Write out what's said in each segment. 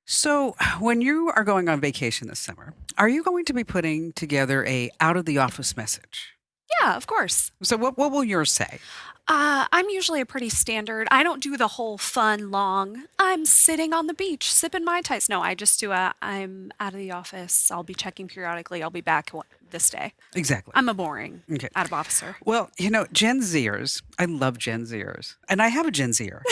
So, when you are going on vacation this summer, are you going to be putting together a out of the office message? Yeah, of course. So, what will yours say? I'm usually a pretty standard. I don't do the whole fun, long, I'm sitting on the beach sipping Mai Tais. No, I just do I'm out of the office. I'll be checking periodically. I'll be back this day. Exactly. I'm a boring Okay. out of officer. Well, Gen Zers, I love Gen Zers, and I have a Gen Zer.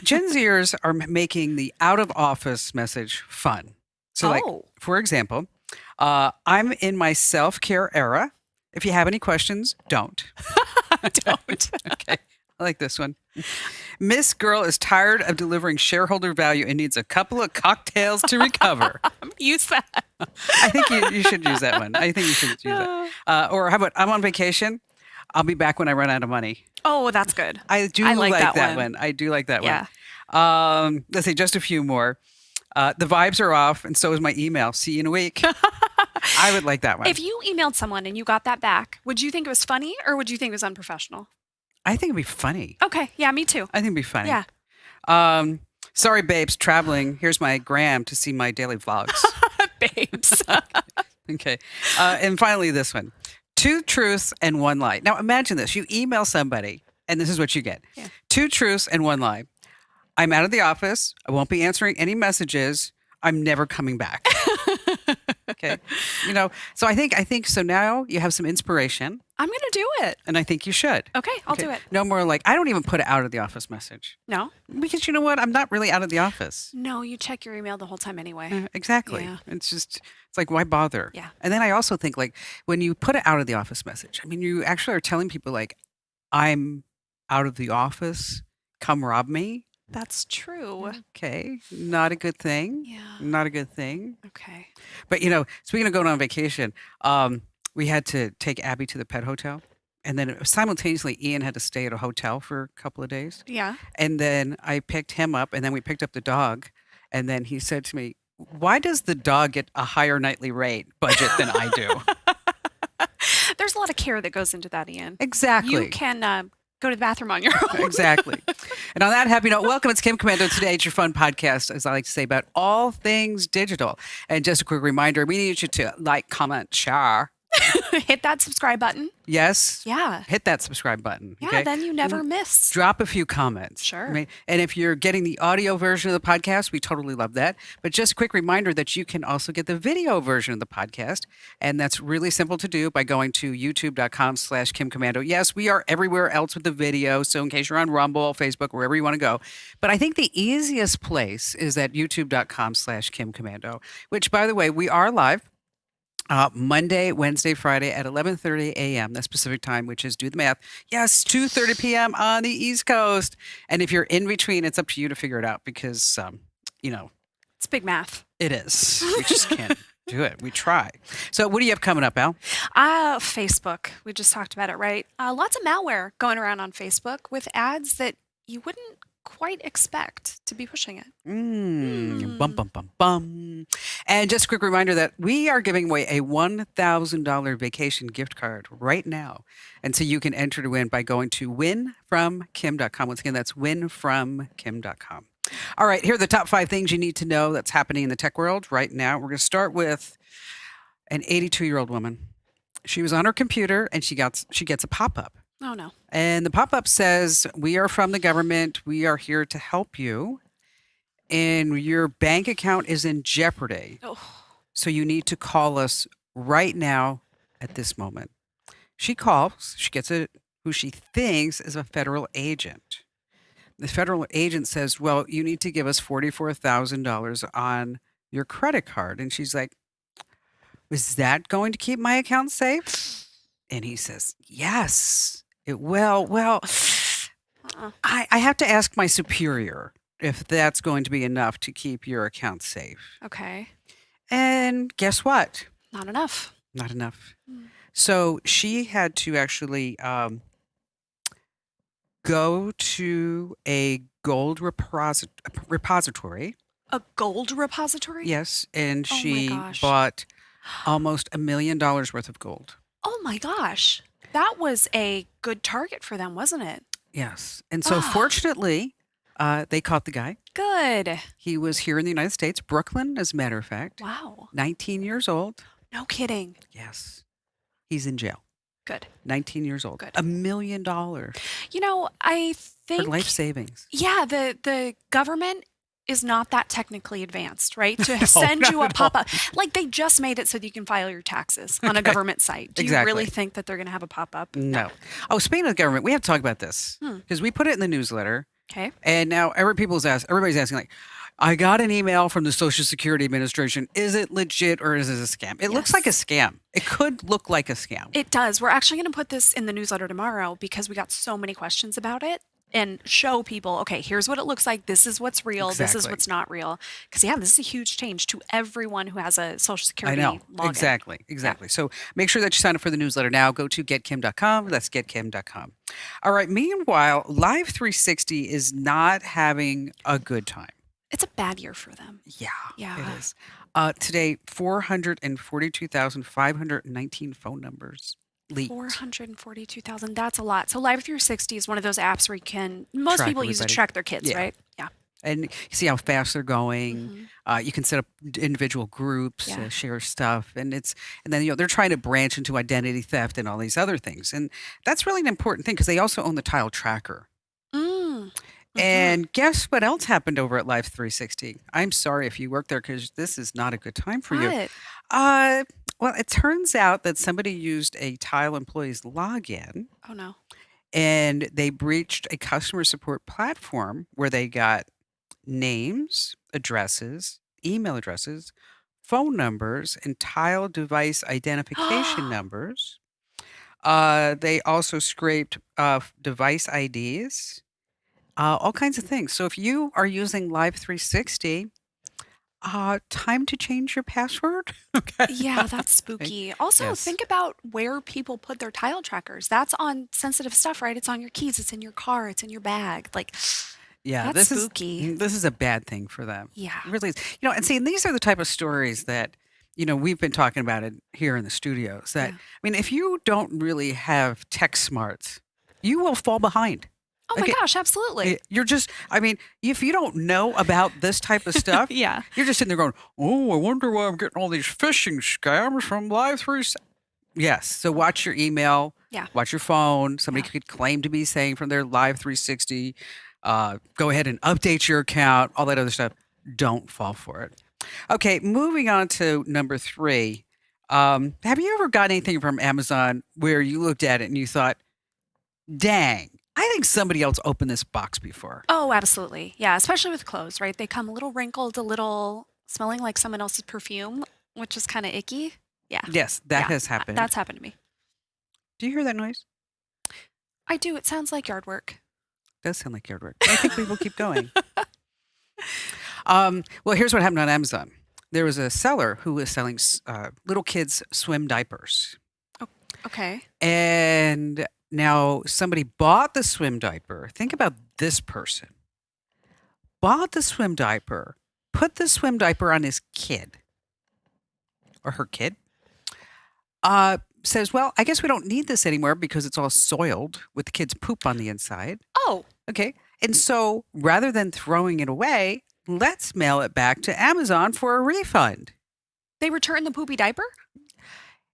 Gen Zers are making the out of office message fun. So, like, Oh, for example, I'm in my self care era. If you have any questions, don't. don't. Okay. I like this one. Miss Girl is tired of delivering shareholder value and needs a couple of cocktails to recover. Use that. I think you should use that one. I think you should use that. Or how about I'm on vacation? I'll be back when I run out of money. Oh, that's good. I do I like like that that one. I do like that Yeah. one. Let's see, just a few more. The vibes are off, and so is my email. See you in a week. I would like that one. If you emailed someone and you got that back, would you think it was funny or would you think it was unprofessional? I think it'd be funny. Okay. Yeah, me too. I think it'd be funny. Yeah. Sorry, babes, traveling. Here's my gram to see my daily vlogs. Babes. Okay. And finally, this one. 2 truths and 1 lie. Now, imagine this. You email somebody, and this is what you get. Yeah. 2 truths and 1 lie. I'm out of the office. I won't be answering any messages. I'm never coming back. Okay. So I think so now you have some inspiration, I'm going to do it. and I think you should. Okay, I'll Okay. do it. No more like, I don't even put it out of the office message No? because you know what? I'm not really out of the office. No, you check your email the whole time anyway. Exactly. Yeah. It's like, why bother? Yeah. And then I also think like when you put it out of the office message, I mean, you actually are telling people like, I'm out of the office. Come rob me. That's true. Okay. Not a good thing. Yeah. Not a good thing. Okay. But speaking of going on vacation, we had to take Abby to the pet hotel. And then simultaneously, Ian had to stay at a hotel for a couple of days. Yeah. And then I picked him up, and then we picked up the dog. And then he said to me, why does the dog get a higher nightly rate budget than I do? There's a lot of care that goes into that, Ian. Exactly. You can go to the bathroom on your own. Exactly. And on that happy note, welcome. It's Kim Komando Today. It's your fun podcast, as I like to say, about all things digital. And just a quick reminder, we need you to like, comment, share. Hit that subscribe button. Yes. Yeah. Hit that subscribe button. Yeah, Okay? then you never miss. Drop a few comments. Sure. I mean, and if you're getting the audio version of the podcast, we totally love that. But just a quick reminder that you can also get the video version of the podcast. And that's really simple to do by going to youtube.com/KimKomando. Yes, we are everywhere else with the video. So in case you're on Rumble, Facebook, wherever you want to go. But I think the easiest place is at youtube.com/KimKomando, which, by the way, we are live. Monday, Wednesday, Friday at 11:30 a.m. That's Pacific time, which is, do the math. Yes, 2:30 p.m. on the East Coast. And if you're in between, it's up to you to figure it out because, It's big math. it is. We just can't do it. We try. So what do you have coming up, Al? Facebook. We just talked about it, right? Lots of malware going around on Facebook with ads that you wouldn't quite expect to be pushing it. Bum, bum, bum, bum. And just a quick reminder that we are giving away a $1,000 vacation gift card right now. And so you can enter to win by going to winfromkim.com. Once again, that's winfromkim.com. All right, here are the top 5 things you need to know that's happening in the tech world right now. We're going to start with an 82-year-old woman. She was on her computer and she gets a pop-up. Oh, no. And the pop-up says, we are from the government. We are here to help you. And your bank account is in jeopardy. Oh. So you need to call us right now at this moment. She calls. She gets who she thinks is a federal agent. The federal agent says, well, you need to give us $44,000 on your credit card. And she's like, is that going to keep my account safe? And he says, yes, it will. Well, I have to ask my superior if that's going to be enough to keep your account safe. Okay. And guess what? Not enough. Not enough. So she had to actually go to a gold repository. A gold repository? Yes. And Oh my she gosh. bought almost $1 million worth of gold. Oh my gosh. That was a good target for them, wasn't it? Yes. And so Ah. fortunately, They caught the guy. Good. He was here in the United States, Brooklyn, as a matter of fact. Wow. 19 years old. No kidding. Yes. He's in jail. Good. 19 years old. Good. $1 million You know, I for think life savings. yeah, the government is not that technically advanced, right? To No, send not you a at all. pop-up. Like they just made it so that you can file your taxes on a government site. Do you Exactly. really think that they're going to have a pop-up? No. Oh, speaking of the government, we have to talk about this because we put it in the newsletter, Okay. and now everybody's asking, like, I got an email from the Social Security Administration. Is it legit or is it a scam? It looks like a Yes. scam. It could look like a scam. It does. We're actually going to put this in the newsletter tomorrow because we got so many questions about it and show people, okay, here's what it looks like. This is what's real. This is Exactly. what's not real. Because, yeah, this is a huge change to everyone who has a Social I Security know. login. Exactly. So make sure that you sign up for the newsletter now. Go to getkim.com. That's getkim.com. All right. Meanwhile, Life360 is not having a good time. It's a bad year for them. Yeah, Yeah. it is. Today, 442,519 phone numbers leaked. 442,000. That's a lot. So Life360 is one of those apps where you can, most Track people use it to everybody. track their kids, Yeah. right? Yeah. And you see how fast they're going. Mhm. You can set up individual groups, Yeah. share stuff, and then they're trying to branch into identity theft and all these other things, and that's really an important thing because they also own the tile tracker. Mm. Mhm. And guess what else happened over at Life360? I'm sorry if you work there because this is not a good time for you. What? Well, it turns out that somebody used a tile employee's login Oh, no. and they breached a customer support platform where they got names, addresses, email addresses, phone numbers, and tile device identification numbers. They also scraped device IDs, all kinds of things. So if you are using Live360, time to change your password. Okay. Yeah, that's spooky. Also, Yes. think about where people put their tile trackers. That's on sensitive stuff, right? It's on your keys, it's in your car, it's in your bag. Like, Yeah, that's this spooky. is a bad thing for them. Yeah. It really is. And see, and these are the type of stories that, we've been talking about it here in the studios. That Yeah. I mean, if you don't really have tech smarts, you will fall behind. Oh my Okay, gosh, absolutely. You're just, I mean, if you don't know about this type of stuff, Yeah. you're just sitting there going, "Oh, I wonder why I'm getting all these phishing scams from Live360." Yes. So watch your email. Yeah. Watch your phone. Somebody Yeah. could claim to be saying from their Live360. Go ahead and update your account. All that other stuff. Don't fall for it. Okay. Moving on to number 3. Have you ever got anything from Amazon where you looked at it and you thought, "Dang, I think somebody else opened this box before"? Oh, absolutely. Yeah, especially with clothes, right? They come a little wrinkled, a little smelling like someone else's perfume, which is kind of icky. Yeah. Yes, that Yeah, has happened. That's happened to me. Do you hear that noise? I do. It sounds like yard work. It does sound like yard work. I think we will keep going. Well, here's what happened on Amazon. There was a seller who was selling little kids' swim diapers. Okay. And now somebody bought the swim diaper. Think about this person. Bought the swim diaper, put the swim diaper on his kid or her kid. Says, well, I guess we don't need this anymore because it's all soiled with the kid's poop on the inside. Oh, Okay. And so rather than throwing it away, let's mail it back to Amazon for a refund. they returned the poopy diaper?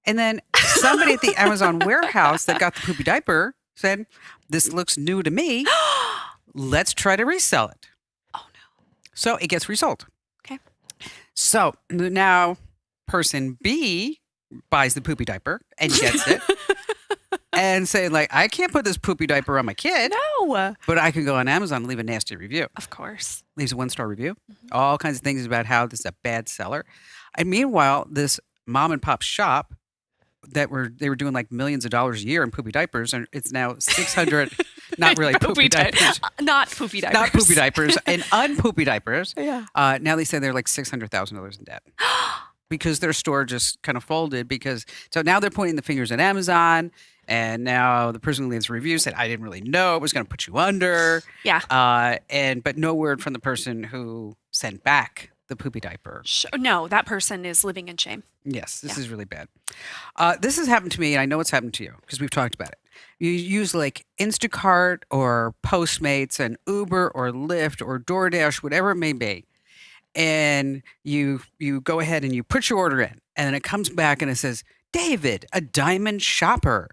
And then somebody at the Amazon warehouse that got the poopy diaper said, this looks new to me. Let's try to resell it. Oh, no. So it gets resold. Okay. So now person B buys the poopy diaper and gets it and saying, like, I can't put this poopy diaper on my kid, No. but I can go on Amazon and leave a nasty review. Of course. Leaves a 1-star review. Mhm. All kinds of things about how this is a bad seller. And meanwhile, this mom and pop shop they were doing like millions of dollars a year in poopy diapers, and it's now 600 not really poopy diapers. Not poopy diapers. Not poopy diapers and unpoopy diapers. Yeah. Now they say they're like $600,000 in debt because their store just kind of folded. So now they're pointing the fingers at Amazon, and now the person who leaves the review said, "I didn't really know it was going to put you under." Yeah. But no word from the person who sent back the poopy diaper. No, that person is living in shame. Yes, this Yeah. is really bad. This has happened to me, and I know it's happened to you because we've talked about it. You use like Instacart or Postmates and Uber or Lyft or DoorDash, whatever it may be. And you go ahead and you put your order in, and then it comes back and it says, David, a diamond shopper,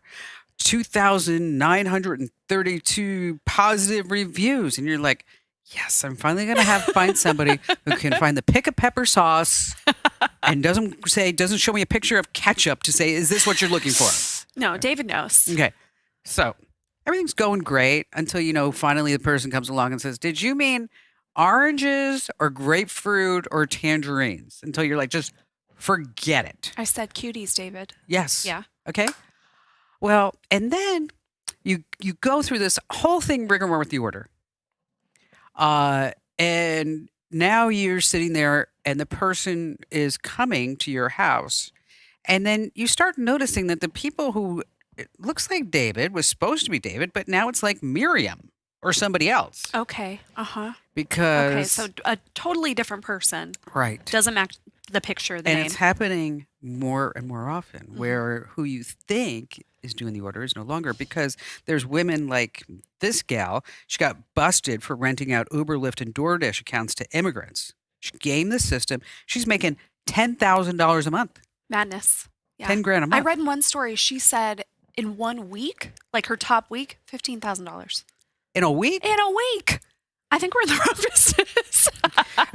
2,932 positive reviews. And you're like, yes, I'm finally going to find somebody who can find the pick a pepper sauce and doesn't show me a picture of ketchup to say, is this what you're looking for? No, David knows. Okay. So everything's going great until, finally the person comes along and says, did you mean oranges or grapefruit or tangerines? Until you're like, just forget it. I said cuties, David. Yes. Yeah. Okay. Well, and then you go through this whole thing rigmarole with the order. And now you're sitting there and the person is coming to your house. And then you start noticing that the people who it looks like David was supposed to be David, but now it's like Miriam or somebody else. Okay. Uh-huh. Because Okay, so a totally different person. right. Doesn't match the picture, the And name. it's happening more and more often where who you think is doing the order is no longer, because there's women like this gal. She got busted for renting out Uber, Lyft, and DoorDash accounts to immigrants. She gamed the system. She's making $10,000 a month. Madness. Yeah. 10 grand a I month. read in one story, she said in 1 week, like her top week, $15,000. In a week? In a week. I think we're in the wrong business.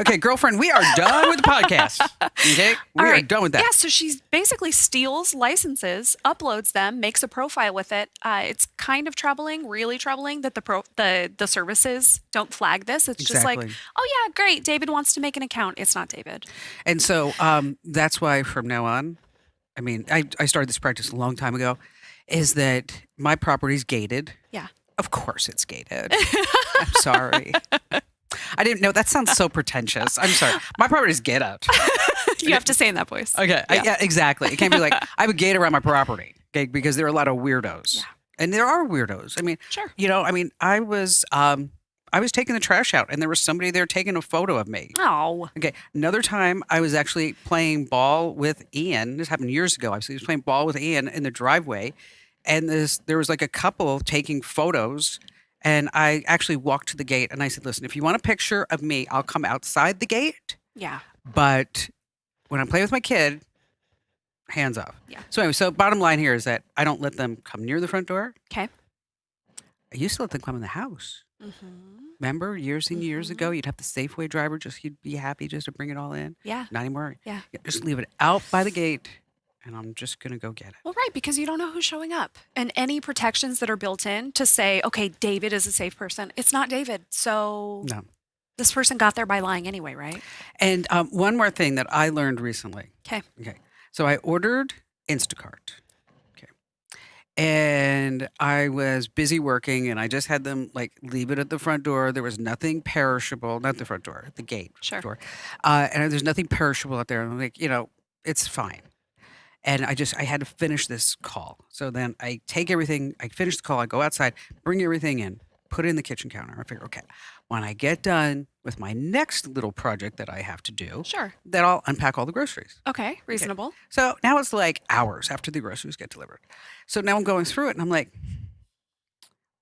Okay, girlfriend, we are done with the podcast. Okay? We All are right. done with that. Yeah, so she basically steals licenses, uploads them, makes a profile with it. It's kind of troubling, really troubling that the services don't flag this. It's just like, Exactly. oh yeah, great, David wants to make an account. It's not David. And so that's why from now on, I mean, I started this practice a long time ago, is that my property's gated. Yeah. Of course it's gated. I'm sorry. I didn't know. That sounds so pretentious. I'm sorry. My property's gated. You have to say in that voice. Okay. Yeah. Yeah, exactly. It can't be like, I have a gate around my property, okay, because there are a lot of weirdos. Yeah. And there are weirdos. I mean, Sure. I was taking the trash out and there was somebody there taking a photo of me. Oh. Okay. Another time I was actually playing ball with Ian. This happened years ago. I was playing ball with Ian in the driveway, and there was like a couple taking photos, and I actually walked to the gate and I said, listen, if you want a picture of me, I'll come outside the gate. Yeah. But when I'm playing with my kid, hands off. Yeah. So anyway, so bottom line here is that I don't let them come near the front door. Okay. I used to let them come in the house. Mm-hmm. Remember years and years ago, you'd have the Safeway driver you'd be happy just to bring it all in. Yeah. Not anymore. Yeah. Just leave it out by the gate, and I'm just going to go get it. Well, right, because you don't know who's showing up. And any protections that are built in to say, okay, David is a safe person. It's not David. So No. this person got there by lying anyway, right? And one more thing that I learned recently. Okay. Okay. So I ordered Instacart. Okay. And I was busy working, and I just had them like leave it at the front door. There was nothing perishable, not the front door, the gate Sure. door. And there's nothing perishable out there. And I'm like, it's fine. And I had to finish this call. So then I take everything, I finish the call, I go outside, bring everything in, put it in the kitchen counter. I figure, okay, when I get done with my next little project that I have to do, Sure. then I'll unpack all the groceries. Okay. Reasonable. So now it's like hours after the groceries get delivered. So now I'm going through it and I'm like,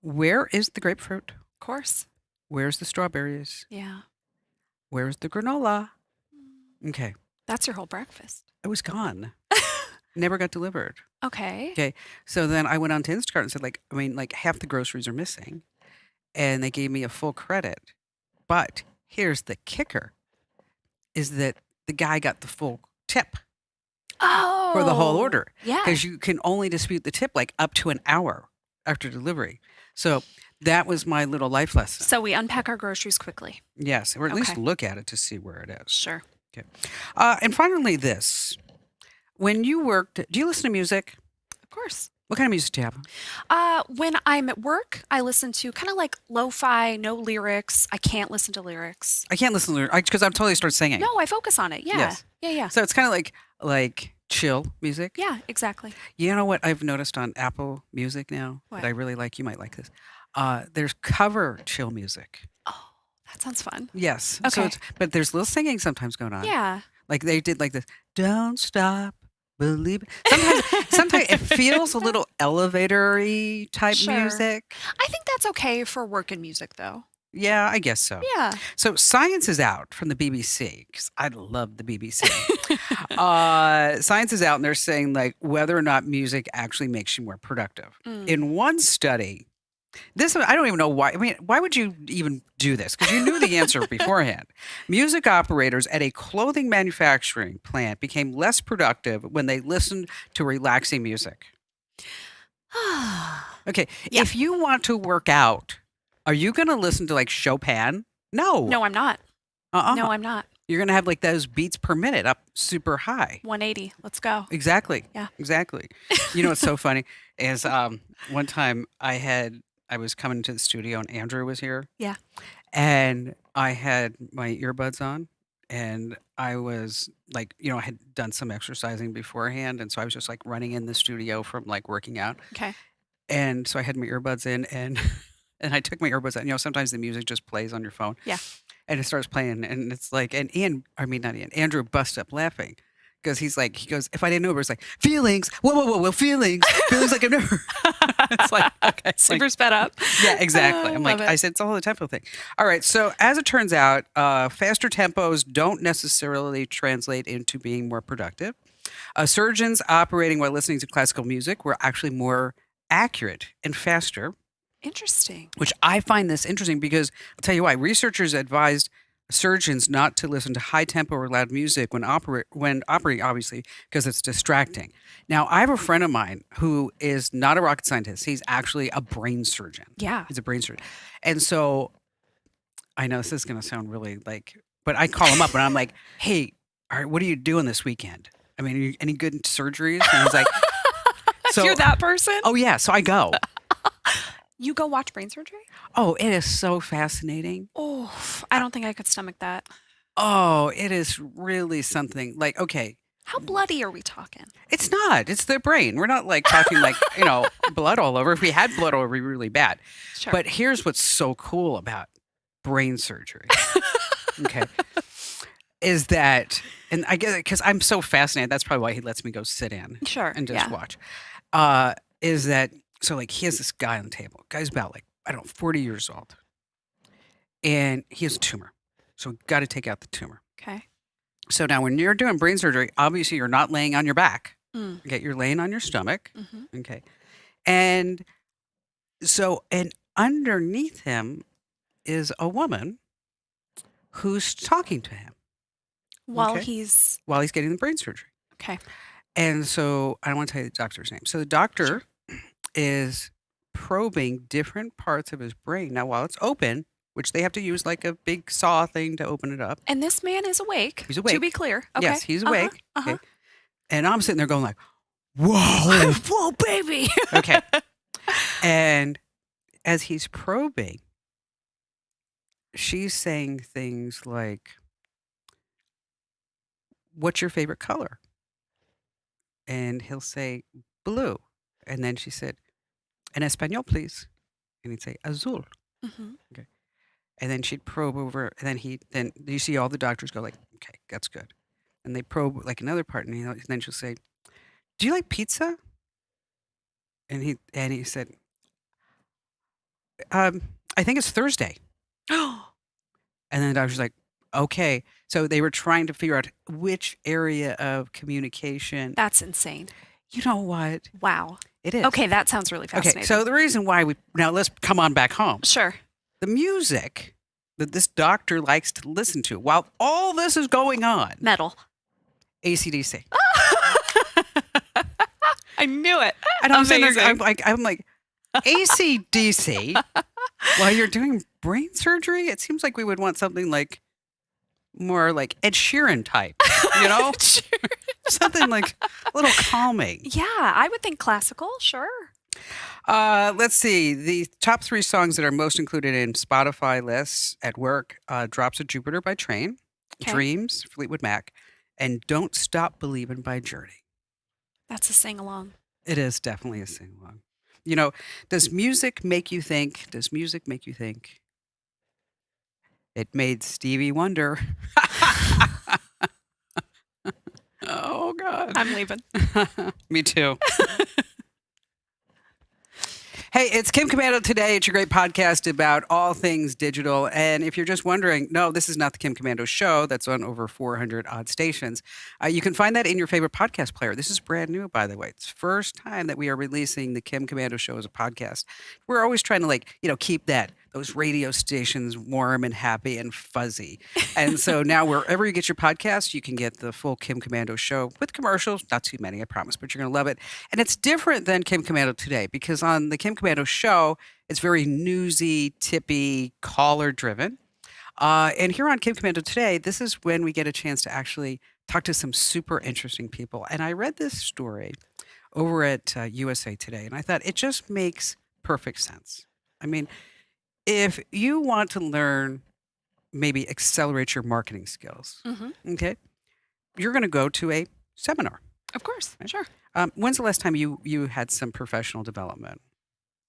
where is the grapefruit? Of course. Where's the strawberries? Yeah. Where's the granola? Okay. That's your whole breakfast. It was gone. Never got delivered. Okay. Okay. So then I went on to Instacart and said, half the groceries are missing. And they gave me a full credit. But here's the kicker, is that the guy got the full tip Oh. for the whole order. Yeah. Because you can only dispute the tip like up to an hour after delivery. So that was my little life lesson. So we unpack our groceries quickly. Yes. Or at least Okay. look at it to see where it is. Sure. Okay. And finally this. When you worked, do you listen to music? Of course. What kind of music do you have? When I'm at work, I listen to kind of like lo-fi, no lyrics. I can't listen to lyrics. I can't listen to lyrics because I'm totally start singing. No, I focus on it. Yeah. Yes. Yeah. So it's kind of like chill music. Yeah, exactly. You know what I've noticed on Apple Music now What? that I really like? You might like this. There's cover chill music. Oh, that sounds fun. Yes. Okay. But there's little singing sometimes going on. Yeah. Like they did like this. Don't stop believe it. Sometimes it feels a little elevator-y type Sure. music. I think that's okay for working music, though. Yeah, I guess so. Yeah. So science is out from the BBC because I love the BBC. Science is out and they're saying like whether or not music actually makes you more productive. Mm. In one study, this I don't even know why. I mean, why would you even do this? Because you knew the answer beforehand. Music operators at a clothing manufacturing plant became less productive when they listened to relaxing music. Okay, Yeah. if you want to work out, are you going to listen to like Chopin? No. No, I'm not. Uh-uh. No, I'm not. You're going to have like those beats per minute up super high. 180. Let's go. Exactly. Yeah. Exactly. You know what's so funny is one time I was coming to the studio and Andrew was here. Yeah. And I had my earbuds on and I was like, I had done some exercising beforehand and so I was just like running in the studio from like working out. Okay. And so I had my earbuds in and and I took my earbuds out. Sometimes the music just plays on your phone. Yeah. And it starts playing and it's like and not Ian, Andrew busts up laughing. Because he goes, if I didn't know, it was like, feelings, whoa, feelings like I've never. It's like, okay. Super sped up. Yeah, exactly. I'm like, Love it. I said, it's all the tempo thing. All right. So as it turns out, faster tempos don't necessarily translate into being more productive. Surgeons operating while listening to classical music were actually more accurate and faster, Interesting. which I find this interesting because I'll tell you why. Researchers advised surgeons not to listen to high tempo or loud music when operating, obviously, because it's distracting. Now, I have a friend of mine who is not a rocket scientist. He's actually a brain surgeon. Yeah. He's a brain surgeon. And so I know this is going to sound really like, but I call him up and I'm like, hey, all right, what are you doing this weekend? I mean, any good surgeries? And he's like, You're that person? oh, yeah. So I go. You go watch brain surgery? Oh, it is so fascinating. Oh, I don't think I could stomach that. Oh, it is really something. Like, okay, How bloody are we talking? it's not. It's the brain. We're not like talking like, blood all over. If we had blood all over, it'd be really bad. Sure. But here's what's so cool about brain surgery. Okay. Is that, and I get it because I'm so fascinated. That's probably why he lets me go sit in Sure. and just Yeah. watch. Is that, so like he has this guy on the table. Guy's about like, I don't know, 40 years old. And he has a tumor. So we got to take out the tumor. Okay. So now when you're doing brain surgery, obviously you're not laying on your back. Mm. Okay. You're laying on your stomach. Mm-hmm. Okay. And so, and underneath him is a woman who's talking to him While Okay. he's while he's getting the brain surgery. okay. And so I don't want to tell you the doctor's name. So the doctor is probing different parts of his brain. Now, while it's open, which they have to use like a big saw thing to open it up. And this man is awake. He's awake. To be clear. Okay. Yes, he's Uh-huh, awake. uh-huh. Okay. And I'm sitting there going like, whoa. Whoa, baby. Okay. And as he's probing, she's saying things like, what's your favorite color? And he'll say, blue. And then she said, en español, please. And he'd say, azul. hmm And then she'd probe over, and then you see all the doctors go like, okay, that's good. And they probe like another part, and then she'll say, do you like pizza? And he said, I think it's Thursday. And then the doctor's like, okay. So they were trying to figure out which area of communication. That's insane. You know what? Wow. It is. Okay, that sounds really fascinating. Okay, so the reason why now let's come on back home. Sure. The music that this doctor likes to listen to while all this is going on, Metal. AC/DC. I knew it. And I'm sitting there, Amazing. I'm like, AC/DC while you're doing brain surgery? It seems like we would want something like more like Ed Sheeran type, you know? Something like a little calming. Yeah, I would think classical. Sure. Let's see. The top 3 songs that are most included in Spotify lists at work, Drops of Jupiter by Train, Okay. Dreams, Fleetwood Mac, and Don't Stop Believin' by Journey. That's a sing along. It is definitely a sing-along. You know, does music make you think? Does music make you think? It made Stevie Wonder. Oh, God. I'm leaving. Me too. Hey, it's Kim Komando Today. It's your great podcast about all things digital. And if you're just wondering, no, this is not the Kim Komando Show. That's on over 400 odd stations. You can find that in your favorite podcast player. This is brand new, by the way. It's the first time that we are releasing the Kim Komando Show as a podcast. We're always trying to keep those radio stations warm and happy and fuzzy. And so now wherever you get your podcast, you can get the full Kim Komando Show with commercials. Not too many, I promise, but you're going to love it. And it's different than Kim Komando Today because on the Kim Komando Show, it's very newsy, tippy, caller driven. And here on Kim Komando Today, this is when we get a chance to actually talk to some super interesting people. And I read this story over at USA Today, and I thought it just makes perfect sense. I mean, if you want to learn, maybe accelerate your marketing skills, okay, you're going to go to a seminar. Of course, Right. sure. When's the last time you had some professional development?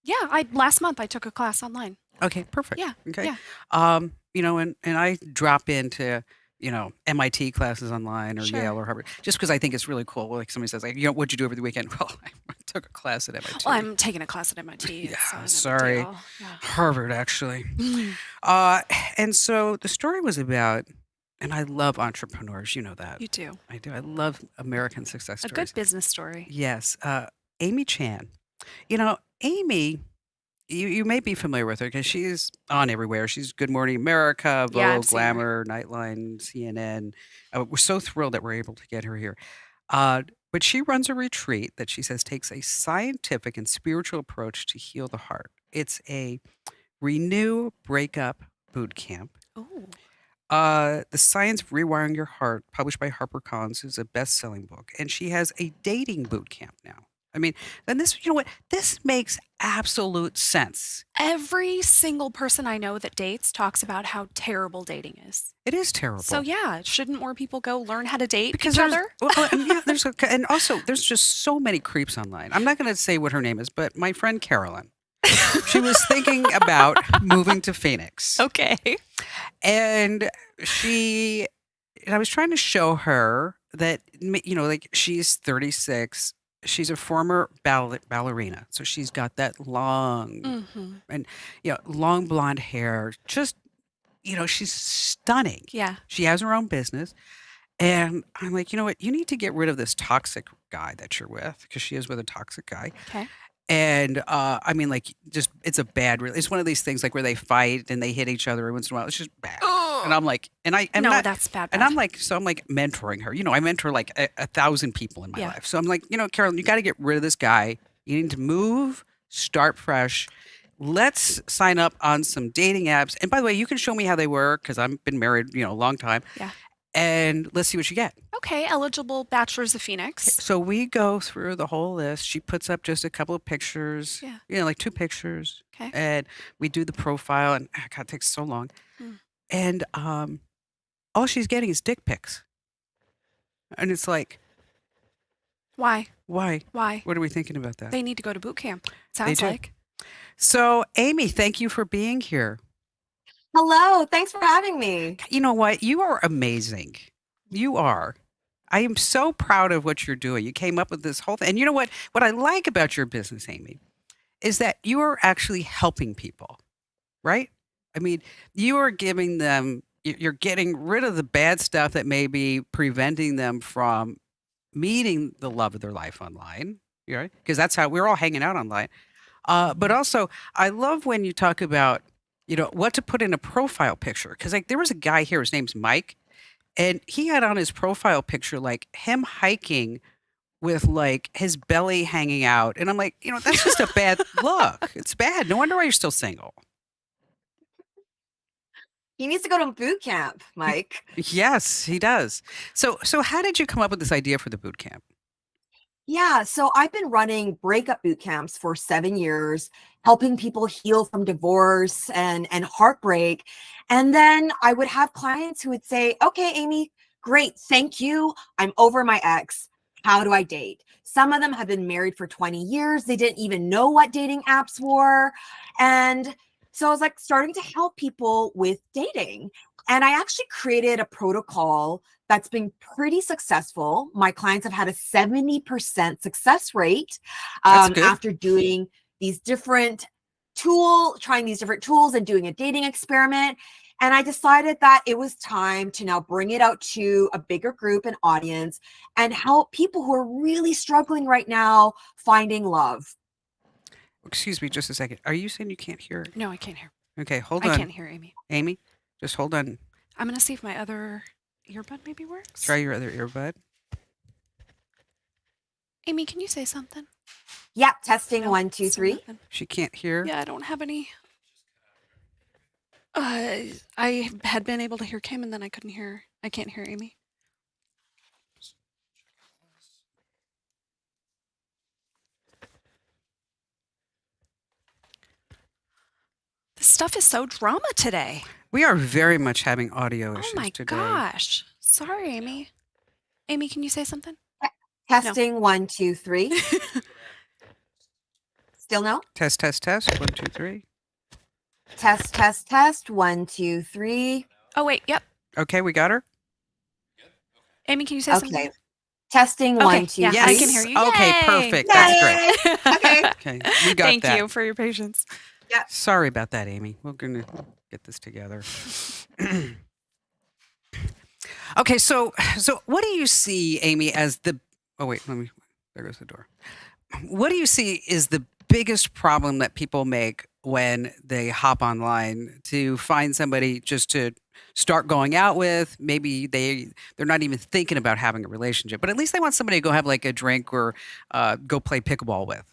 Yeah, last month I took a class online. Okay, perfect. Yeah, Okay. yeah. And I drop into, MIT classes online or Sure. Yale or Harvard just because I think it's really cool. Like somebody says, what'd you do over the weekend? Well, I took a class at MIT. Well, I'm taking a class at MIT. Yeah, It's no big sorry. deal. Yeah. Harvard, actually. And so the story was about, and I love entrepreneurs, you know that. You do. I do. I love American success A stories. good business story. Yes. Amy Chan. Amy, you may be familiar with her because she's on everywhere. She's Good Morning America, Yeah, I've Vogue, seen her. Glamour, Nightline, CNN. We're so thrilled that we're able to get her here. But she runs a retreat that she says takes a scientific and spiritual approach to heal the heart. It's a renew breakup boot camp. Oh. The Science of Rewiring Your Heart, published by HarperCollins, is a best-selling book, and she has a dating boot camp now. I mean, then this, you know what? This makes absolute sense. Every single person I know that dates talks about how terrible dating is. It is terrible. So yeah, shouldn't more people go learn how to date because each there's, other? well, and yeah, and also there's just so many creeps online. I'm not going to say what her name is, but my friend Carolyn, she was thinking about moving to Phoenix. Okay. And I was trying to show her that, she's 36. She's a former ballerina. So she's got that long, long blonde hair. Just, she's stunning. Yeah. She has her own business. And I'm like, you know what? You need to get rid of this toxic guy that you're with because she is with a toxic guy. Okay. And it's a bad. It's one of these things like where they fight and they hit each other every once in a while. It's just bad. And I'm like, that's bad. and I'm like mentoring her. I mentor like 1,000 people in my Yeah. life. So I'm like, Carolyn, you got to get rid of this guy. You need to move, start fresh. Let's sign up on some dating apps. And by the way, you can show me how they work because I've been married, a long time. Yeah. And let's see what you get. Okay, eligible bachelors of Phoenix. So we go through the whole list. She puts up just a couple of pictures, Yeah. like 2 pictures. Okay. And we do the profile, and God, it takes so long. Mm. And all she's getting is dick pics. And it's like, Why? why? Why? What are we thinking about that? They need to go to boot camp. Sounds do. like. So, Amy, thank you for being here. Hello, thanks for having me. You know what? You are amazing. You are. I am so proud of what you're doing. You came up with this whole thing. And you know what? What I like about your business, Amy, is that you are actually helping people, right? I mean, you are giving them, you're getting rid of the bad stuff that may be preventing them from meeting the love of their life online, right? Because that's how we're all hanging out online. But also, I love when you talk about, what to put in a profile picture. Because there was a guy here, his name's Mike, and he had on his profile picture like him hiking with like his belly hanging out. And I'm like, that's just a bad look. It's bad. No wonder why you're still single. He needs to go to boot camp, Mike. Yes, he does. So how did you come up with this idea for the boot camp? Yeah, so I've been running breakup boot camps for 7 years, helping people heal from divorce and heartbreak. And then I would have clients who would say, okay, Amy, great, thank you. I'm over my ex. How do I date? Some of them have been married for 20 years. They didn't even know what dating apps were. And so I was like starting to help people with dating. And I actually created a protocol that's been pretty successful. My clients have had a 70% success rate That's good. after doing these different trying these different tools and doing a dating experiment. And I decided that it was time to now bring it out to a bigger group and audience and help people who are really struggling right now finding love. Excuse me just a second. Are you saying you can't hear? No, I can't hear. Okay, hold I on. can't hear Amy. Amy, just hold on. I'm gonna see if my other earbud maybe works. Try your other earbud. Amy, can you say something? Yeah, testing No, 1, 2, still 3. nothing. She can't hear. Yeah, I don't have any. I had been able to hear Kim, and then I couldn't hear. I can't hear Amy. This stuff is so drama today. We are very much having audio issues Oh my today. gosh. Sorry, Amy. Amy, can you say something? Testing 1, 2, 3. Still no? Test, test, test. 1, 2, 3. Test, test, test. 1, 2, 3. Oh wait, yep. Okay, we got her. Amy, can you say something? Okay. Testing Okay, 1, 2, yeah, 3. I can hear you. Okay, Yay! perfect. That's great. Okay. Okay, we got Thank that. you for your patience. Sorry about that, Amy. We're going to get this together. Okay, so what do you see, Amy, as the there goes the door. What do you see is the biggest problem that people make when they hop online to find somebody just to start going out with? Maybe they're not even thinking about having a relationship, but at least they want somebody to go have like a drink or go play pickleball with.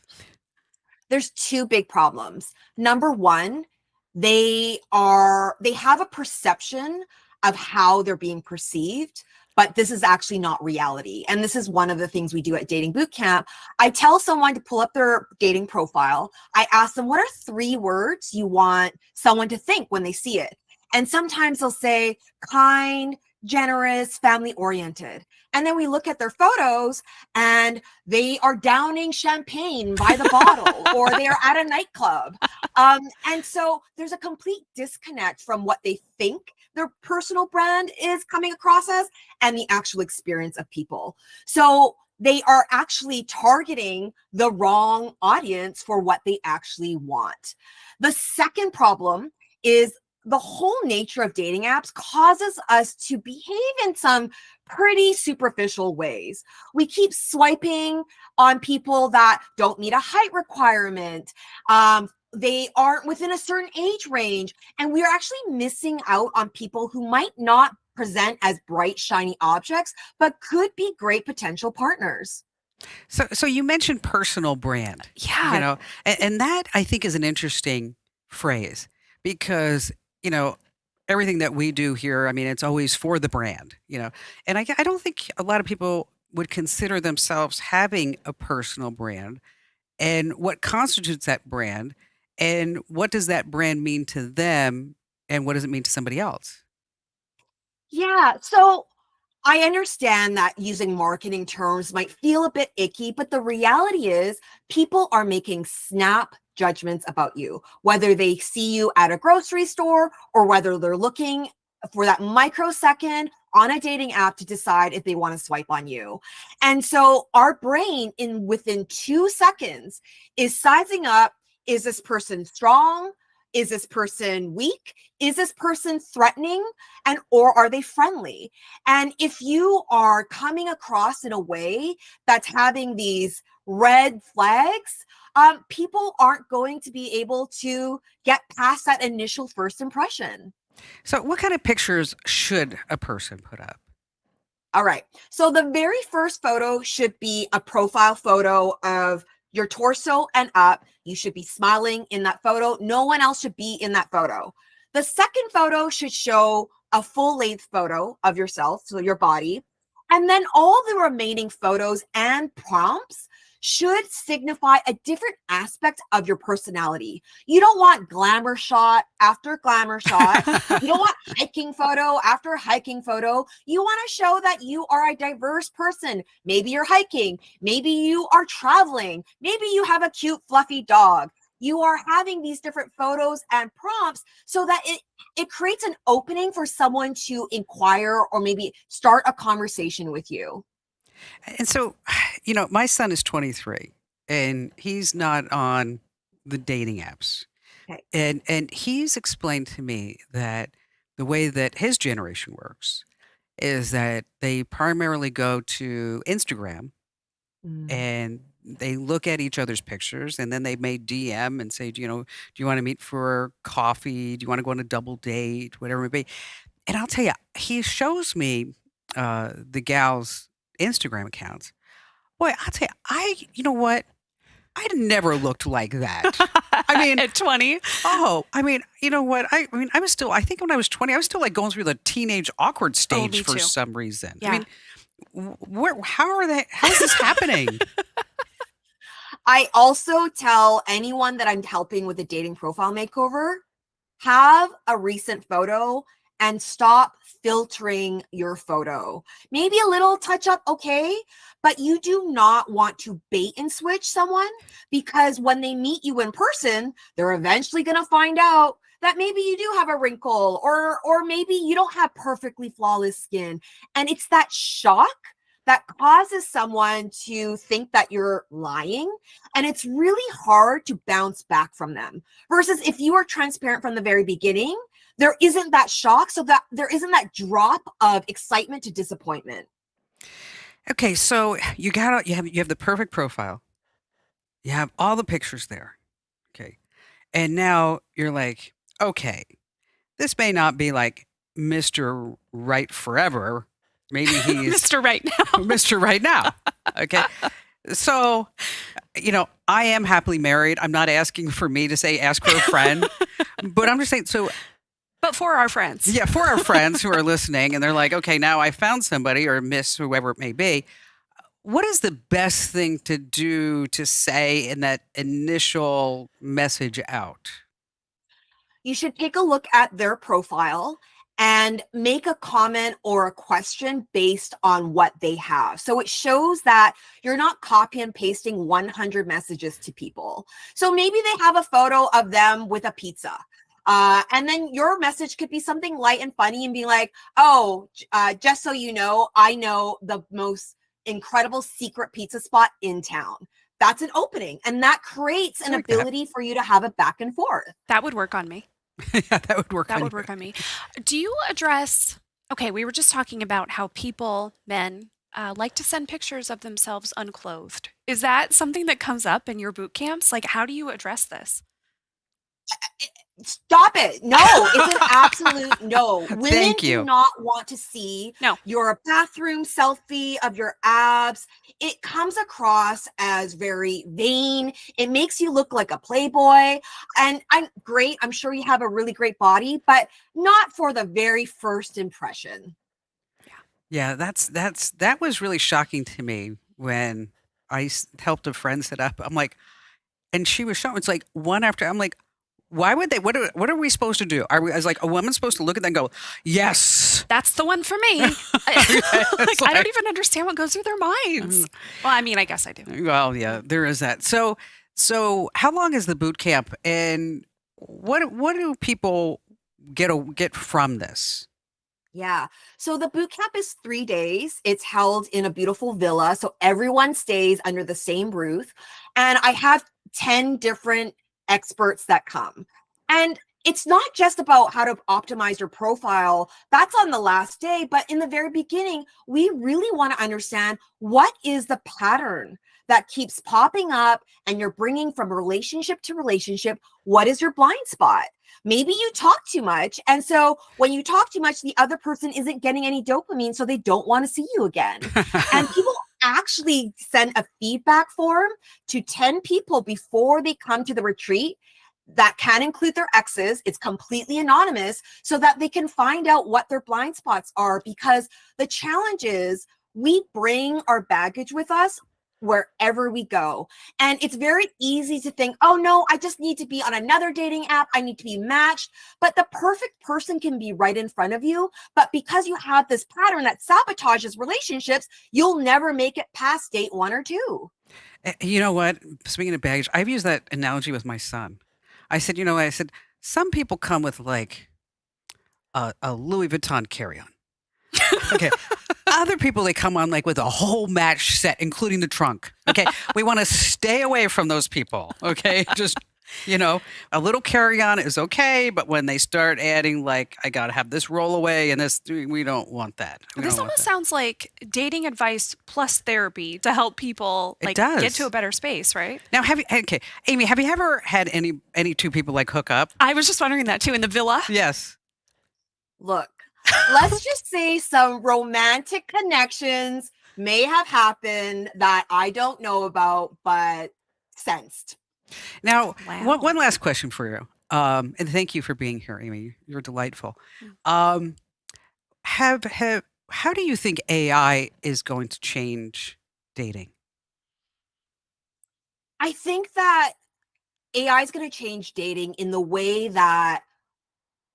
There's two big problems. Number one, they have a perception of how they're being perceived, but this is actually not reality. And this is one of the things we do at Dating Bootcamp. I tell someone to pull up their dating profile. I ask them, what are 3 words you want someone to think when they see it? And sometimes they'll say kind, generous, family oriented. And then we look at their photos and they are downing champagne by the bottle or they are at a nightclub. And so there's a complete disconnect from what they think their personal brand is coming across as and the actual experience of people. So they are actually targeting the wrong audience for what they actually want. The second problem is the whole nature of dating apps causes us to behave in some pretty superficial ways. We keep swiping on people that don't meet a height requirement. They aren't within a certain age range. And we are actually missing out on people who might not present as bright, shiny objects, but could be great potential partners. So you mentioned personal brand. Yeah. You know, and that I think is an interesting phrase because, you know, everything that we do here, I mean, it's always for the brand, you know, and I don't think a lot of people would consider themselves having a personal brand and what constitutes that brand and what does that brand mean to them and what does it mean to somebody else? Yeah. So I understand that using marketing terms might feel a bit icky, but the reality is people are making snap judgments about you, whether they see you at a grocery store or whether they're looking for that microsecond on a dating app to decide if they want to swipe on you. And so our brain within 2 seconds is sizing up, is this person strong? Is this person weak? Is this person threatening? Or are they friendly? And if you are coming across in a way that's having these red flags, people aren't going to be able to get past that initial first impression. So what kind of pictures should a person put up? All right. So the very first photo should be a profile photo of your torso and up. You should be smiling in that photo. No one else should be in that photo. The second photo should show a full length photo of yourself, so your body. And then all the remaining photos and prompts should signify a different aspect of your personality. You don't want glamour shot after glamour shot. You don't want hiking photo after hiking photo. You want to show that you are a diverse person. Maybe you're hiking. Maybe you are traveling. Maybe you have a cute, fluffy dog. you are having these different photos and prompts so that it creates an opening for someone to inquire or maybe start a conversation with you. And so, my son is 23 and he's not on the dating apps. Okay. And he's explained to me that the way that his generation works is that they primarily go to Instagram and they look at each other's pictures and then they may DM and say, do you want to meet for coffee? Do you want to go on a double date? Whatever it may be. And I'll tell you, he shows me the gal's Instagram accounts. Boy, I'll tell you know what? I never looked like that. I mean, at 20. you know what? I think when I was 20, I was still like going through the teenage awkward stage me for too. some reason. Yeah. I mean, how is this happening? I also tell anyone that I'm helping with a dating profile makeover, have a recent photo and stop filtering your photo. Maybe a little touch up, okay, but you do not want to bait and switch someone, because when they meet you in person, they're eventually going to find out that maybe you do have a wrinkle or maybe you don't have perfectly flawless skin. And it's that shock that causes someone to think that you're lying. And it's really hard to bounce back from them. Versus if you are transparent from the very beginning, there isn't that shock, so that there isn't that drop of excitement to disappointment. Okay, so you have the perfect profile. You have all the pictures there. Okay. And now you're like, okay, this may not be like Mr. Right forever. Maybe he's Mr. Right now. Mr. Right now. Okay. So, I am happily married. I'm not asking for me to say ask for a friend, but I'm just saying, so But for our friends. yeah, for our friends who are listening and they're like, okay, now I found somebody, or miss whoever it may be. What is the best thing to do to say in that initial message out? You should take a look at their profile and make a comment or a question based on what they have. So it shows that you're not copy and pasting 100 messages to people. So maybe they have a photo of them with a pizza. And then your message could be something light and funny and be like, just so you know, I know the most incredible secret pizza spot in town. That's an opening. And that creates an ability for you to have a back and forth. That would work on me. Yeah, that would work. That would work on me. Do you address, okay, we were just talking about how men, like to send pictures of themselves unclothed. Is that something that comes up in your boot camps? Like, how do you address this? Stop it. No, it's an absolute no. Women you. do not want to see your bathroom selfie of your abs. It comes across as very vain. It makes you look like a playboy. And I'm great. I'm sure you have a really great body, but not for the very first impression. Yeah, that was really shocking to me when I helped a friend set up. I'm like, and she was shocked. It's like one after. I'm like, why would they? What are we supposed to do? I was like, a woman's supposed to look at that and go, yes, that's the one for me. I don't even understand what goes through their minds. Well, I mean, I guess I do. Well, yeah, there is that. So how long is the boot camp, and what do people get from this? Yeah. So the boot camp is 3 days. It's held in a beautiful villa. So everyone stays under the same roof. And I have 10 different experts that come. And it's not just about how to optimize your profile. That's on the last day. But in the very beginning, we really want to understand what is the pattern that keeps popping up and you're bringing from relationship to relationship. What is your blind spot? Maybe you talk too much. And so when you talk too much, the other person isn't getting any dopamine, so they don't want to see you again. And people actually send a feedback form to 10 people before they come to the retreat that can include their exes. It's completely anonymous so that they can find out what their blind spots are, because the challenge is we bring our baggage with us wherever we go. And it's very easy to think, oh no, I just need to be on another dating app. I need to be matched. But the perfect person can be right in front of you. But because you have this pattern that sabotages relationships, you'll never make it past date 1 or 2. You know what? Speaking of baggage, I've used that analogy with my son. I said, some people come with like a Louis Vuitton carry-on. Okay. Other people, they come on like with a whole match set, including the trunk. Okay. We want to stay away from those people. Okay. Just, a little carry-on is okay. But when they start adding like, I got to have this roll away and this, we don't want that. This almost sounds like dating advice plus therapy to help people like get to a better space, right? Now, Amy, have you ever had any two people like hook up? I was just wondering that too in the villa. Yes. Look, let's just say some romantic connections may have happened that I don't know about, but sensed. Now, Wow. one last question for you. And thank you for being here, Amy. You're delightful. How do you think AI is going to change dating? I think that AI is going to change dating in the way that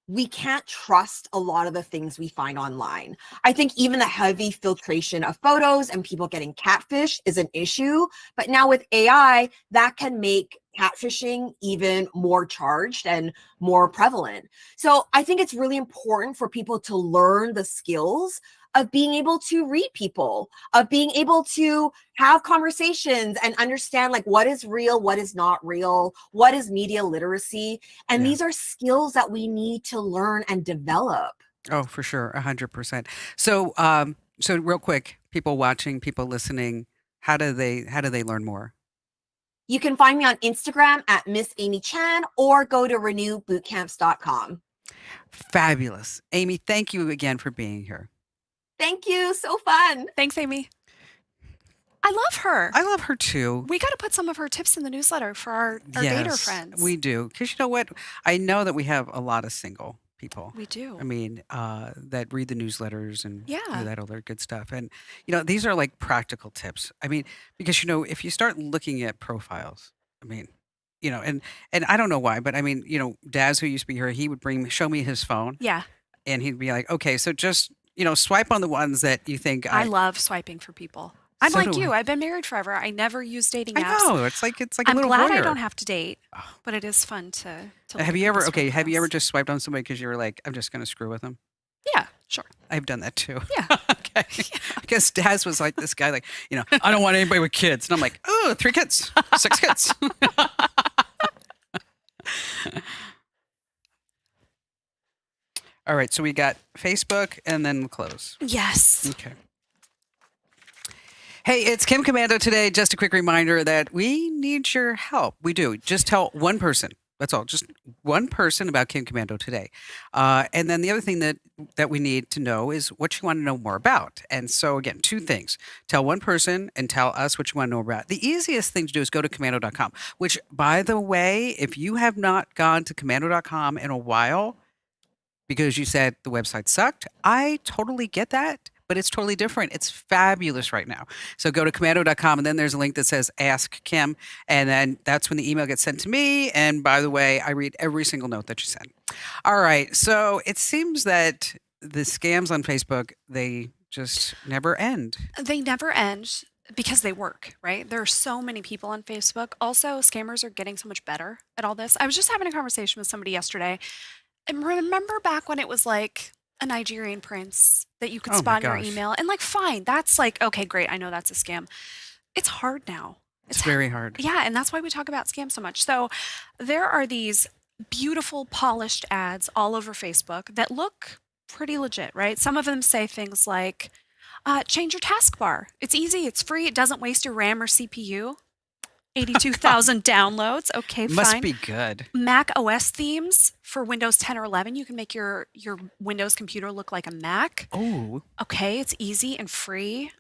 we can't trust a lot of the things we find online. I think even the heavy filtration of photos and people getting catfish is an issue. But now with AI, that can make catfishing even more charged and more prevalent. So I think it's really important for people to learn the skills of being able to read people, of being able to have conversations and understand like what is real, what is not real, what is media literacy. And these are skills that we need to learn and develop. Oh, for sure. 100%. So, so real quick, people watching, people listening, how do they learn more? You can find me on Instagram at Miss Amy Chan or go to renewbootcamps.com. Fabulous. Amy, thank you again for being here. Thank you. So fun. Thanks, Amy. I love her. I love her too. We got to put some of her tips in the newsletter for our dater friends. We do. Because you know what? I know that we have a lot of single people. We do. I mean, that read the newsletters and do Yeah. that other good stuff. And, these are like practical tips. I mean, because, if you start looking at profiles, I mean, and I don't know why, but I mean, Daz, who used to be here, he would show me his phone Yeah. and he'd be like, okay, so just, swipe on the ones that you think I love swiping for people. I'm So like do you. I. I've been married forever. I never use dating I apps. know. It's like a I'm little glad I voyeur. don't have to date, Oh. but it is fun to look Have at you ever people's have you ever profiles. just swiped on somebody because you were like, I'm just going to screw with them? Yeah, sure. I've done that too. Yeah. Okay. Because Daz was like this guy, like, I don't want anybody with kids. And I'm like, oh, 3 kids, 6 kids. All right. So we got Facebook and then we'll close. Yes. Okay. Hey, it's Kim Komando today. Just a quick reminder that we need your help. We do. Just tell one person. That's all. Just one person about Kim Komando today. And then the other thing that we need to know is what you want to know more about. And so again, 2 things. Tell one person and tell us what you want to know about. The easiest thing to do is go to komando.com, which, by the way, if you have not gone to komando.com in a while because you said the website sucked, I totally get that. But it's totally different. It's fabulous right now. So go to komando.com and then there's a link that says Ask Kim. And then that's when the email gets sent to me. And by the way, I read every single note that you send. All right. So it seems that the scams on Facebook, they just never end. They never end because they work, right? There are so many people on Facebook. Also, scammers are getting so much better at all this. I was just having a conversation with somebody yesterday. And remember back when it was like a Nigerian prince that you could Oh my spot in your gosh. email and like, fine, that's like, okay, great. I know that's a scam. It's hard now. It's very hard. Yeah, and that's why we talk about scams so much. So there are these beautiful polished ads all over Facebook that look pretty legit, right? Some of them say things like, change your taskbar. It's easy, it's free, it doesn't waste your RAM or CPU. 82,000 downloads. Okay, fine. Must be good. Mac OS themes for Windows 10 or 11. You can make your Windows computer look like a Mac. Oh, Okay, it's easy and free.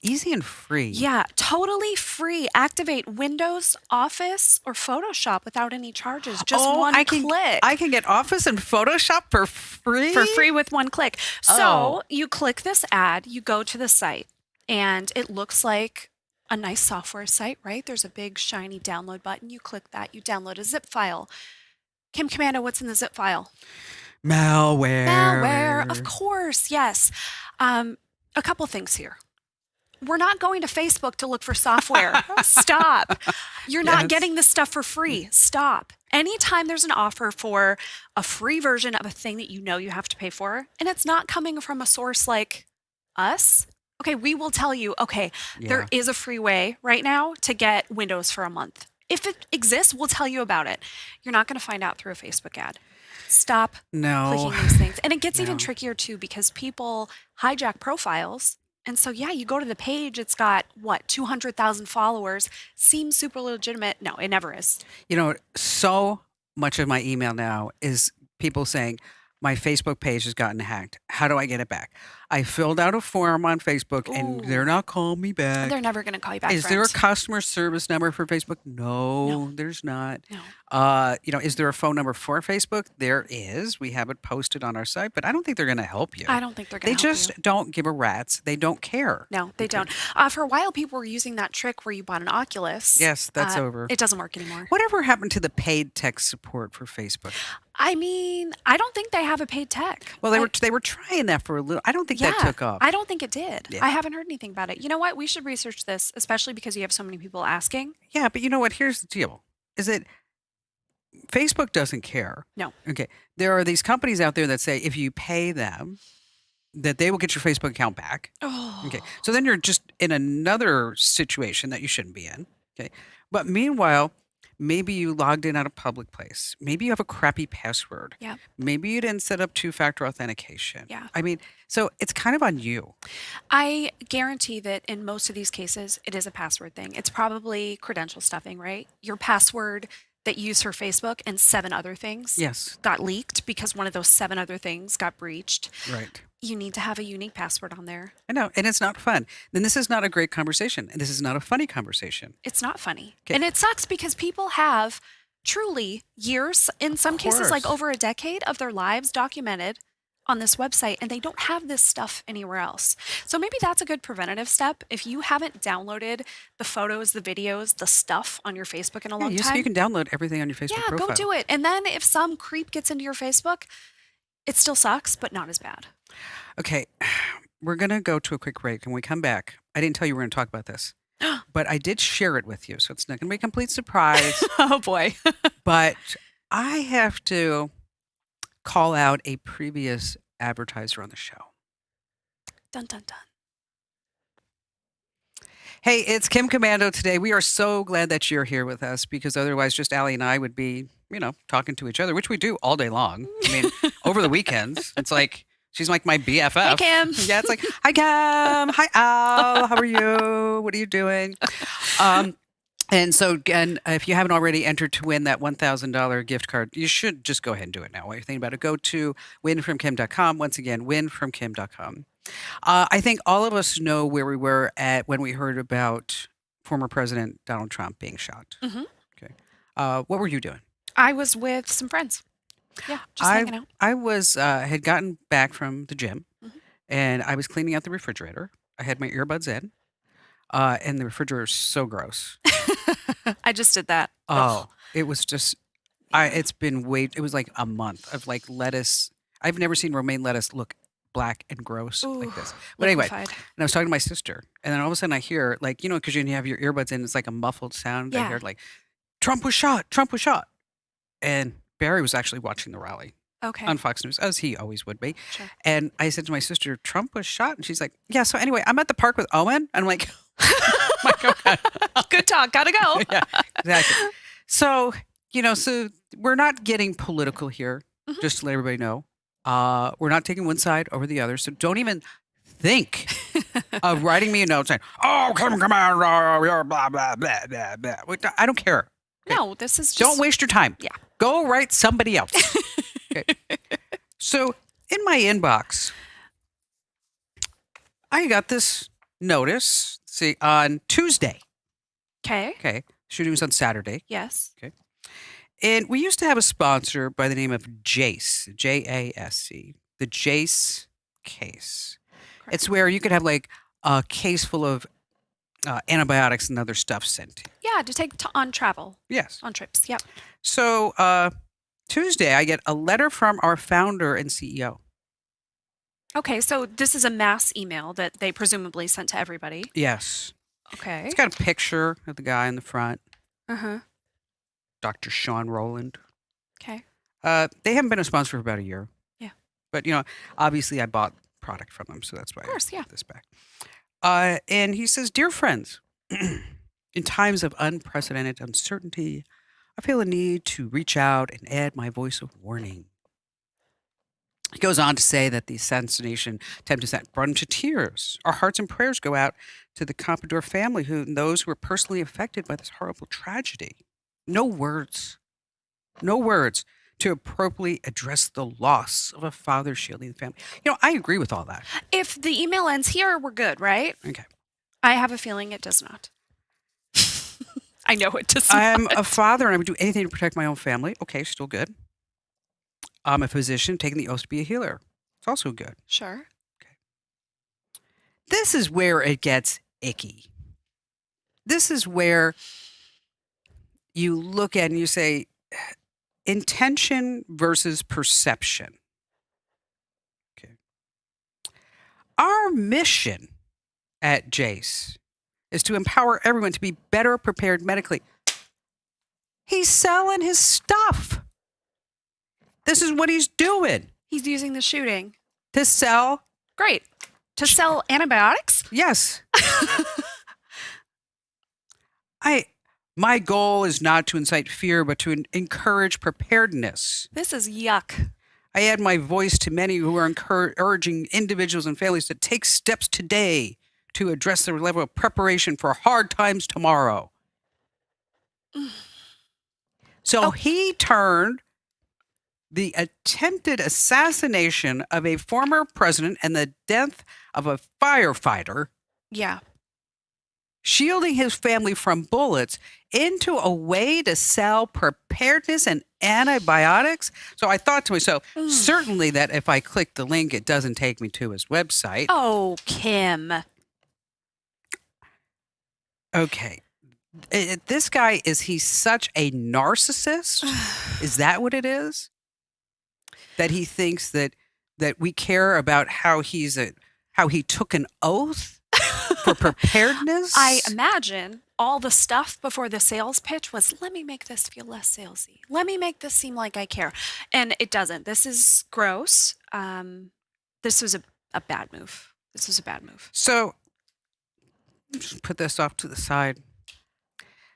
easy and free. Yeah, totally free. Activate Windows, Office, or Photoshop without any charges. Just one click. I can get Office and Photoshop for free? For free with one click. Oh. So you click this ad, you go to the site, and it looks like a nice software site, right? There's a big shiny download button. You click that, you download a zip file. Kim Commando, what's in the zip file? Malware, of Malware. course, yes. A couple things here. We're not going to Facebook to look for software. Stop. You're not Yes. getting this stuff for free. Stop. Anytime there's an offer for a free version of a thing that you know you have to pay for, and it's not coming from a source like us, okay, we will tell you, okay, Yeah. there is a free way right now to get Windows for a month. If it exists, we'll tell you about it. You're not going to find out through a Facebook ad. Stop No. clicking these things. And it gets even No. trickier too because people hijack profiles. And so, yeah, you go to the page, it's got what, 200,000 followers, seems super legitimate. No, it never is. You know, so much of my email now is people saying, my Facebook page has gotten hacked. How do I get it back? I filled out a form on Facebook and they're Ooh. not calling me back. They're never going to call you back. Is there a friend. customer service number for Facebook? No, there's not. No. Is there a phone number for Facebook? There is. We have it posted on our site, but I don't think they're going to help you. I don't think they're They going to help just you. don't give a rat's. They don't care. No, they don't. For a while, people were using that trick where you bought an Oculus. Yes, that's over. It doesn't work anymore. Whatever happened to the paid tech support for Facebook? I mean, I don't think they have a paid tech. Well, they were trying that for a little. I don't think that Yeah, took off. I don't think it did. Yeah. I haven't heard anything about it. You know what? We should research this, especially because you have so many people asking. Yeah, but you know what? Here's the deal: is that Facebook doesn't care. No. Okay. There are these companies out there that say if you pay them, that they will get your Facebook account back. Oh. Okay. So then you're just in another situation that you shouldn't be in. Okay. But meanwhile, maybe you logged in at a public place. Maybe you have a crappy password. Yeah. Maybe you didn't set up two-factor authentication. Yeah. I mean, so it's kind of on you. I guarantee that in most of these cases, it is a password thing. It's probably credential stuffing, right? Your password that you use for Facebook and 7 other things Yes. got leaked because one of those 7 other things got breached. Right. You need to have a unique password on there. I know. And it's not fun. Then this is not a great conversation. And this is not a funny conversation. It's not funny. 'Kay. And it sucks because people have truly years, in some cases, like course. over a decade of their lives documented on this website, and they don't have this stuff anywhere else. So maybe that's a good preventative step. If you haven't downloaded the photos, the videos, the stuff on your Facebook in a long You time, can download everything on your Facebook yeah, profile. go do it. And then if some creep gets into your Facebook, it still sucks, but not as bad. Okay, we're going to go to a quick break. And when we come back, I didn't tell you we were going to talk about this, but I did share it with you. So it's not going to be a complete surprise. Oh boy. But I have to call out a previous advertiser on the show. Dun dun dun. Hey, it's Kim Commando today. We are so glad that you're here with us because otherwise just Allie and I would be, talking to each other, which we do all day long. I mean, over the weekends, it's like, she's like my BFF. Hey, Kim. Yeah, it's like, hi, Kim. Hi, Al. How are you? What are you doing? And so, again, if you haven't already entered to win that $1,000 gift card, you should just go ahead and do it now. While you're thinking about it, go to winfromkim.com. Once again, winfromkim.com. I think all of us know where we were at when we heard about former President Donald Trump being shot. Mhm. Okay. What were you doing? I was with some friends. Yeah, just hanging out. I was had gotten back from the gym, Mhm. and I was cleaning out the refrigerator. I had my earbuds in, and the refrigerator is so gross. I just did that. Oh, it was just. It's been it was like a month of like lettuce. I've never seen romaine lettuce look black and gross like this. But anyway, Liquefied. and I was talking to my sister, and then all of a sudden I hear because you have your earbuds in, it's like a muffled sound. I Yeah. heard like, Trump was shot. Trump was shot, and Barry was actually watching the rally Okay. on Fox News, as he always would be. Sure. And I said to my sister, Trump was shot. And she's like, yeah. So anyway, I'm at the park with Owen. And I'm like, my God. Good talk. Gotta go. Yeah, exactly. So, so we're not getting political here, Mhm. just to let everybody know. We're not taking one side over the other. So don't even think of writing me a note saying, oh, come on, you're blah, blah, blah, blah, blah. I don't care. No, this is just. Don't waste your time. Yeah. Go write somebody else. Okay. So in my inbox, I got this notice, on Tuesday. Okay. Okay. Shooting was on Saturday. Yes. And we used to have a sponsor by the name of Jase, Jasc, the Jase case. Correct. It's where you could have like a case full of antibiotics and other stuff sent to you. Yeah, to take on travel, Yes. on trips. Yep. So Tuesday, I get a letter from our founder and CEO. Okay, so this is a mass email that they presumably sent to everybody. Yes. Okay. It's got a picture of the guy in the front, Uh-huh. Dr. Sean Rowland. Okay. They haven't been a sponsor for about a year. Yeah. But, obviously I bought product from them, so that's why Of course, I yeah. got this back. And he says, "Dear friends, in times of unprecedented uncertainty, I feel a need to reach out and add my voice of warning." He goes on to say that the assassination attempt has brought him to tears. Our hearts and prayers go out to the Komando family and those who were personally affected by this horrible tragedy. No words to appropriately address the loss of a father shielding the family. I agree with all that. If the email ends here, we're good, right? Okay. I have a feeling it does not. I know it does I am not. a father and I would do anything to protect my own family. Okay, still good. I'm a physician taking the oath to be a healer. It's also good. Sure. This is where it gets icky. This is where you look at and you say, intention versus perception. Okay. Our mission at Jase is to empower everyone to be better prepared medically. He's selling his stuff. This is what he's doing. He's using the shooting. To sell. Great. To sell antibiotics? Yes. My goal is not to incite fear, but to encourage preparedness. This is yuck. I add my voice to many who are urging individuals and families to take steps today to address their level of preparation for hard times tomorrow. So he turned the attempted assassination of a former president and the death of a firefighter, Yeah. shielding his family from bullets, into a way to sell preparedness and antibiotics. So I thought to myself, certainly that if I click the link, it doesn't take me to his website. Oh, Kim. Okay. This guy, is he such a narcissist? Is that what it is? That he thinks that we care about how he took an oath for preparedness? I imagine all the stuff before the sales pitch was, let me make this feel less salesy. Let me make this seem like I care. And it doesn't. This is gross. This was a bad move. This was a bad move. So, just put this off to the side.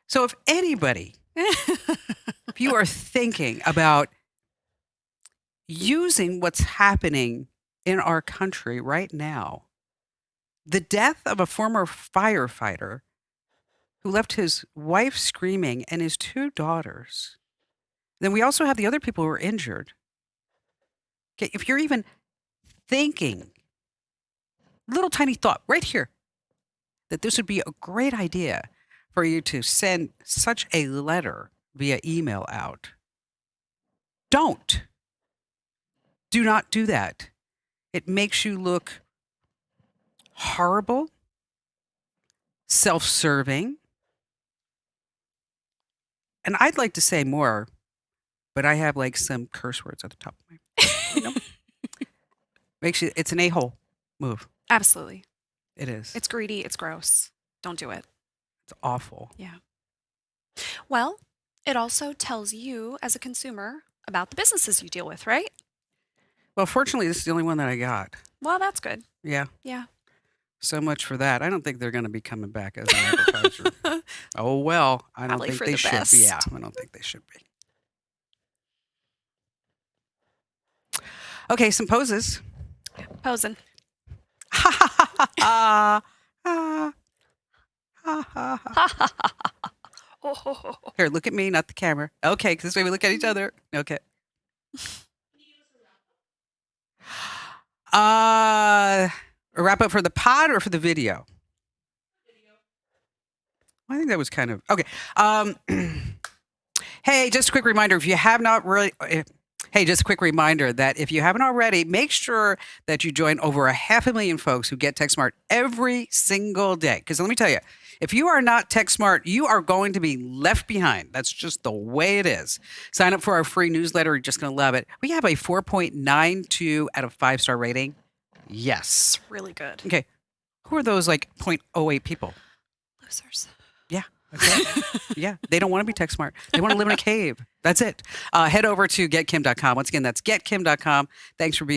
So if anybody, if you are thinking about using what's happening in our country right now, the death of a former firefighter who left his wife screaming and his 2 daughters, then we also have the other people who are injured. Okay, if you're even thinking, little tiny thought right here, that this would be a great idea for you to send such a letter via email out, don't. Do not do that. It makes you look horrible, self-serving. And I'd like to say more, but I have like some curse words at the top of my it's an a-hole move. Absolutely. It is. It's greedy. It's gross. Don't do it. It's awful. Yeah. Well, it also tells you as a consumer about the businesses you deal with, right? Well, fortunately, this is the only one that I got. Well, that's good. Yeah. Yeah. So much for that. I don't think they're going to be coming back as an advertiser. Oh, well, I don't Probably think for they the should best. be. Yeah, I don't think they should be. Okay, some poses. Posing. Ha ha ha ha ha ha ha ha. Oh. Here, look at me, not the camera. Okay, because this way we look at each other. Okay. A wrap up for the pod or for the video? I think that was kind of okay. Hey, just a quick reminder: if you have not really, hey, just a quick reminder that if you haven't already, make sure that you join over 500,000 folks who get TechSmart every single day. Because let me tell you, If you are not tech smart, you are going to be left behind. That's just the way it is. Sign up for our free newsletter. You're just going to love it. We have a 4.92 out of 5-star rating. Yes. It's really good. Okay. Who are those like 0.08 people? Losers. Yeah. Okay. Yeah. They don't want to be tech smart. They want to live in a cave. That's it. Head over to getkim.com. Once again, that's getkim.com. Thanks for being